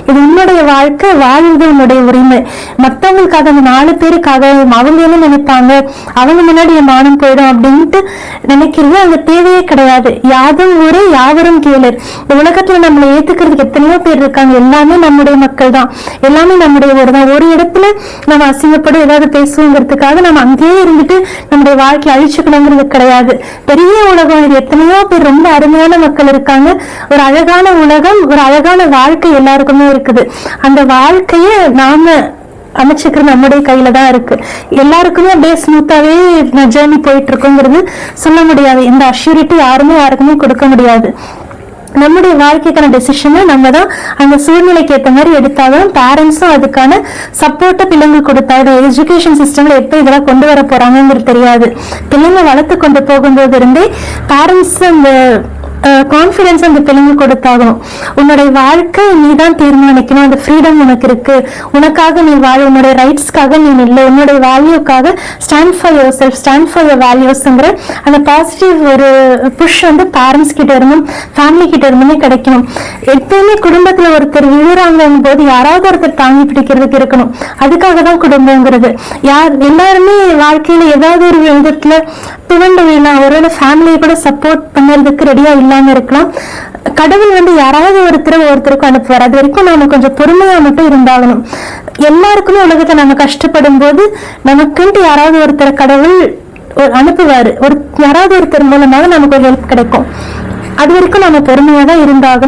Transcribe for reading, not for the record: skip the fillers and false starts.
இது உன்னுடைய வாழ்க்கை, வாழ்வது உன்னுடைய உரிமை. மற்றவங்களுக்காக, அந்த 4 பேருக்காக அவங்க என்ன நினைப்பாங்க, அவங்க முன்னாடி என் மானம் போயிடும் அப்படின்ட்டு நினைக்கிறது அங்க தேவையே கிடையாது. யாதும் ஊரே யாவரும் கேளர். இந்த உலகத்துல நம்மளை ஏத்துக்கிறதுக்கு எத்தனையோ பேர் இருக்காங்க. எல்லாமே நம்முடைய மக்கள் தான், எல்லாமே நம்முடைய ஊர் தான். ஒரு இடத்துல நம்ம அசிங்கப்படும் ஏதாவது பேசுவோங்கிறதுக்காக நம்ம அங்கேயே இருந்துட்டு நம்முடைய வாழ்க்கையை அழிச்சுக்கணுங்கிறது கிடையாது. பெரிய உலகம் இது, எத்தனையோ பேர் ரொம்ப அருமையான மக்கள் இருக்காங்க. ஒரு அழகான உலகம், ஒரு அழகான வாழ்க்கை எல்லாருக்குமே இருக்குது. அந்த வாழ்க்கைய நாம அமைச்சுக்கிறது நம்முடைய கையில தான் இருக்கு. எல்லாருக்குமே அப்படியே ஸ்மூத்தாவே ஜேர்னி போயிட்டு இருக்குங்கிறது சொல்ல முடியாது. இந்த அஷ்யூரிட்டி யாருக்குமே கொடுக்க முடியாது. நம்முடைய வாழ்க்கைக்கான டெசிஷனை நம்ம தான் அந்த சூழ்நிலைக்கு ஏற்ற மாதிரி எடுத்தாலும், பேரண்ட்ஸும் அதுக்கான சப்போர்ட்டை பிள்ளைங்களுக்கு கொடுத்தாலும், எஜுகேஷன் சிஸ்டம்ல எப்போ இதெல்லாம் கொண்டு வர போறாங்கிறது தெரியாது. பிள்ளைங்க வளர்த்து கொண்டு போகும்போது இருந்தே பேரண்ட்ஸ் அந்த கான்ஃபிடன்ஸ் அந்த பிள்ளைங்க கொடுத்தாகணும். உன்னுடைய வாழ்க்கை நீ தான் தீர்மானிக்கணும். அந்த ஃப்ரீடம் உனக்கு இருக்கு. உனக்காக நீ வாழ, உன்னுடைய ரைட்ஸ்க்காக நீ இல்லை, உன்னுடைய வேல்யூக்காக stand for yourself, stand for your வேல்யூஸ்ங்கிற அந்த பாசிட்டிவ் ஒரு புஷ் வந்து பேரண்ட்ஸ் கிட்ட இருந்தும் ஃபேமிலி கிட்ட இருந்துமே கிடைக்கணும். எப்பயுமே குடும்பத்துல ஒருத்தர் விழுறாங்கும் போது யாராவது ஒருத்தர் தாங்கி பிடிக்கிறதுக்கு இருக்கணும். அதுக்காக தான் குடும்பங்கிறது. எல்லாருமே வாழ்க்கையில ஏதாவது ஒரு விதத்துல துவண்டு வீணாம். ஒருவேளை ஃபேமிலியை கூட சப்போர்ட் பண்ணுறதுக்கு ரெடியா இல்லாம இருக்கலாம். கடவுள் வந்து யாராவது ஒருத்தருக்கு அனுப்புவார். அது வரைக்கும் நாம கொஞ்சம் பொறுமையா மட்டும் இருந்தாகணும். எல்லாருக்குமே உலகத்தை நம்ம கஷ்டப்படும் போது நமக்குன்ட்டு யாராவது ஒருத்தர் கடவுள் அனுப்புவாரு. யாராவது ஒருத்தர் மூலமாக நமக்கு ஒரு ஹெல்ப் கிடைக்கும். அது வரைக்கும் நம்ம பொறுமையா தான் இருந்தாகணும்.